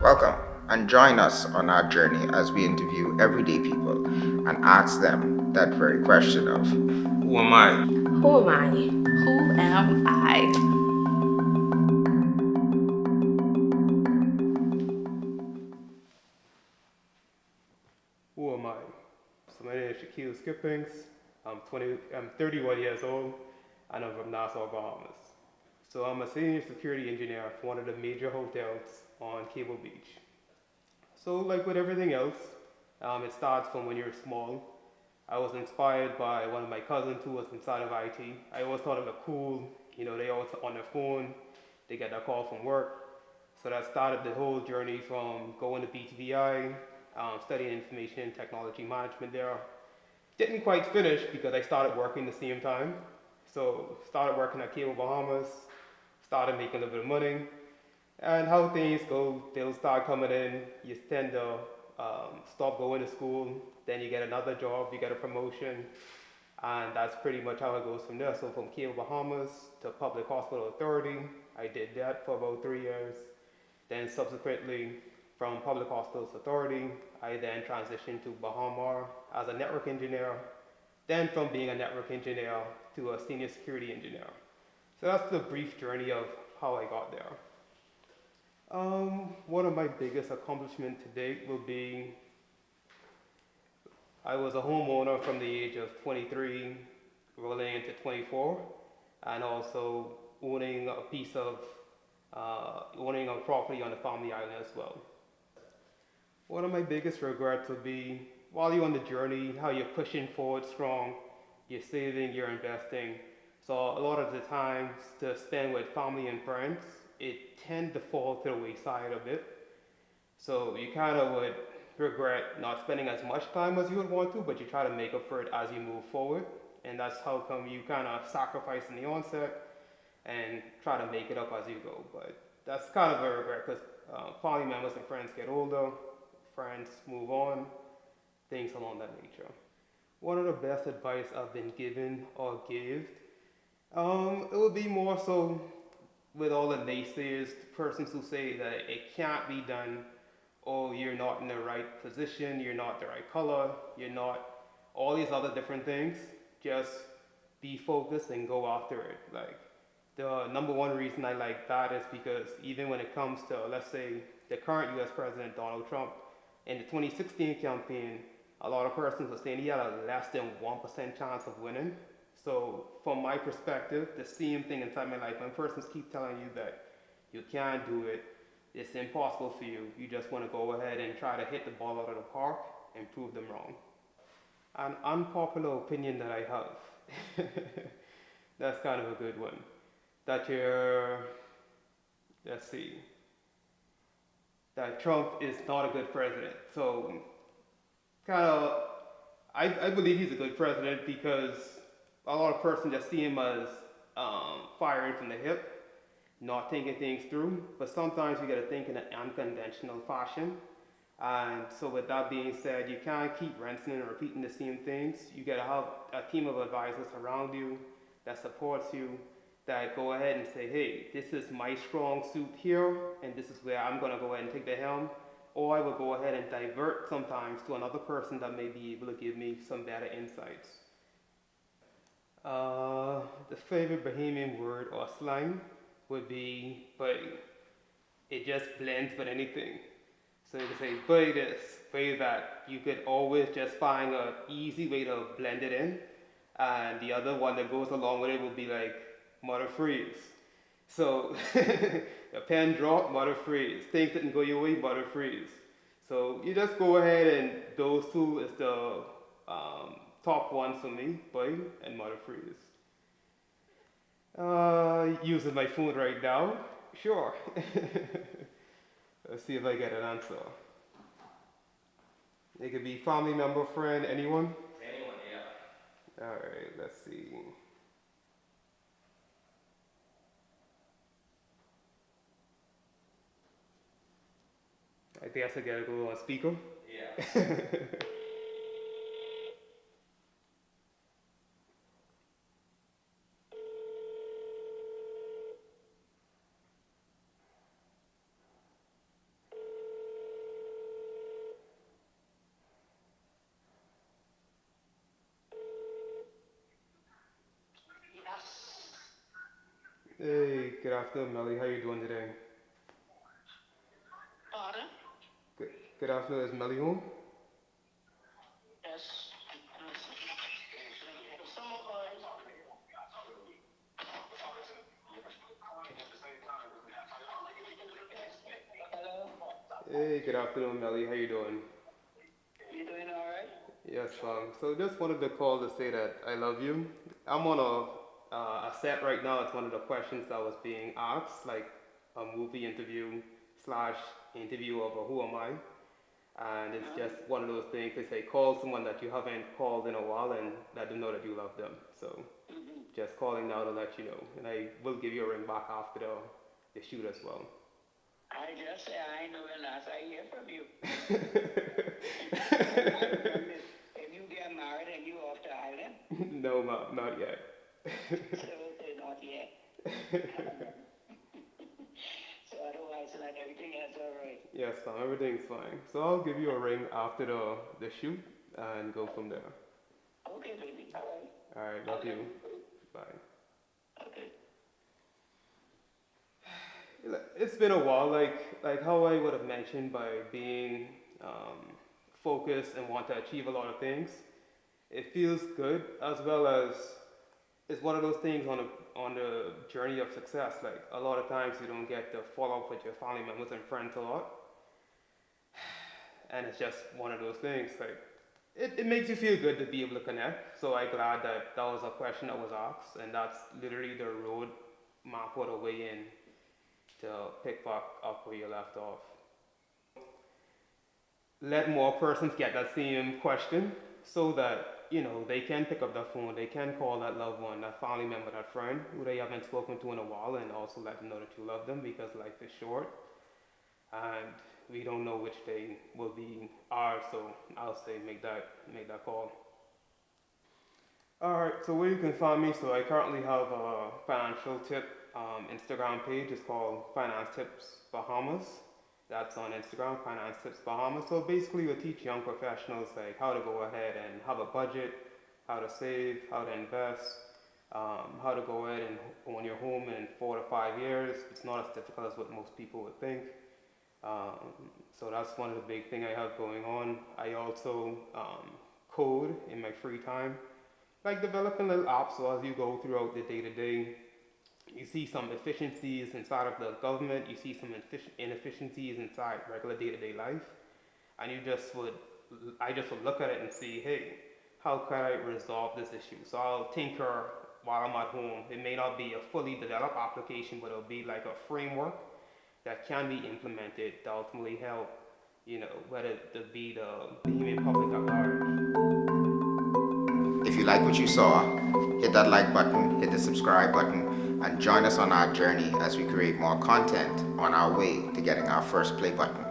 Welcome and join us on our journey as we interview everyday people and ask them that very question of who am I? Who am I? Who am I? Who am I? So my name is Shaquille. I'm 31 years old, and I'm from Nassau, Bahamas. So I'm a senior security engineer for one of the major hotels on Cable Beach. So like with everything else, it starts from when you're small. I was inspired by one of my cousins who was inside of IT. I always thought it looked cool. You know, they always on their phone, they get a call from work. So that started the whole journey from going to BTVI, studying information technology management there. Didn't quite finish because I started working the same time. So started working at Cable Bahamas, started making a little bit of money, and how things go, they'll start coming in. You tend to stop going to school, then you get another job, you get a promotion, and that's pretty much how it goes from there. So from Cable Bahamas to Public Hospital Authority, I did that for about 3 years. Then subsequently, from Public Hospitals Authority, I then transitioned to Bahama as a network engineer. Then from being a network engineer to a senior security engineer. So that's the brief journey of how I got there. One of my biggest accomplishments to date will be I was a homeowner from the age of 23 rolling into 24, and also owning a piece of owning a property on the family island as well. One of my biggest regrets would be while you're on the journey, how you're pushing forward strong, you're saving, you're investing. So a lot of the times to spend with family and friends, it tend to fall to the wayside a bit. So you kind of would regret not spending as much time as you would want to, but you try to make up for it as you move forward. And that's how come you kind of sacrifice in the onset and try to make it up as you go. But that's kind of a regret because family members and friends get older, friends move on, things along that nature. One of the best advice I've been given or gave, it would be more so with all the naysayers, persons who say that it can't be done, or you're not in the right position, you're not the right color, you're not all these other different things. Just be focused and go after it. Like the number one reason I like that is because even when it comes to, let's say, the current US President Donald Trump, in the 2016 campaign, a lot of persons were saying he had a less than 1% chance of winning. So from my perspective, the same thing inside my life, when persons keep telling you that you can't do it, it's impossible for you, you just want to go ahead and try to hit the ball out of the park and prove them wrong. An unpopular opinion that I have, that's kind of a good one, that let's see, that Trump is not a good president. So kind of, I believe he's a good president because a lot of persons just see him as firing from the hip, not thinking things through. But sometimes you got to think in an unconventional fashion. And so with that being said, you can't keep rinsing and repeating the same things. You got to have a team of advisors around you that supports you, that go ahead and say, hey, this is my strong suit here, and this is where I'm going to go ahead and take the helm. Or I will go ahead and divert sometimes to another person that may be able to give me some better insights. The favorite Bahamian word or slang would be "bay." It just blends with anything. So you can say "bay this," "bay that." You could always just find an easy way to blend it in. And the other one that goes along with it would be like "mother freeze." So the pen drop, mother freeze. Things didn't go your way, mother freeze. So you just go ahead and those two is the top ones for me, "bay" and mother freeze. Using my phone right now? Sure. Let's see if I get an answer. It could be family member, friend, anyone? Anyone, yeah. Alright, let's see. I guess I gotta go on speaker. Yeah. Hey, good afternoon, Melly. How you doing today? Pardon? Good, good afternoon. Is Melly home? Yes. Some of us. Hello? Hey, good afternoon, Melly. How you doing? You doing alright? Yes, so just wanted to call to say that I love you. I'm on a set right now. It's one of the questions that was being asked, like a movie interview slash interview of a who am I? And it's just one of those things. They say call someone that you haven't called in a while and let them know that you love them. So just calling now to let you know. And I will give you a ring back after the shoot as well. I just say I know when last I hear from you. If you get married and you off the island, No, not yet. so not yet. So otherwise, like everything else alright. Yes, ma'am, everything's fine. So I'll give you a ring after the shoot and go from there. Okay, baby. Alright. Alright, love you. Bye. Okay. It's been a while, like how I would have mentioned by being focused and want to achieve a lot of things. It feels good as well as it's one of those things on the journey of success. Like a lot of times you don't get to follow up with your family members and friends a lot, and it's just one of those things. Like it makes you feel good to be able to connect. So I'm glad that that was a question that was asked, and that's literally the road map or the way in to pick back up where you left off. Let more persons get that same question so that they can pick up the phone, they can call that loved one, that family member, that friend who they haven't spoken to in a while, and also let them know that you love them because life is short and we don't know which day will be ours. So I'll say make that call. Alright, so where you can find me, so I currently have a financial tip Instagram page. It's called Finance Tips Bahamas. That's on Instagram, Finance Tips Bahamas. So basically we teach young professionals like how to go ahead and have a budget, how to save, how to invest, how to go ahead and own your home in 4 to 5 years. It's not as difficult as what most people would think. So that's one of the big things I have going on. I also code in my free time, like developing little apps. So as you go throughout the day-to-day, you see some efficiencies inside of the government, you see some inefficiencies inside regular day-to-day life, and I just would look at it and see, hey, how can I resolve this issue? So I'll tinker while I'm at home. It may not be a fully developed application, but it'll be like a framework that can be implemented to ultimately help, whether it be the Bahamian public at large. If you like what you saw, hit that like button, hit the subscribe button, and join us on our journey as we create more content on our way to getting our first play button.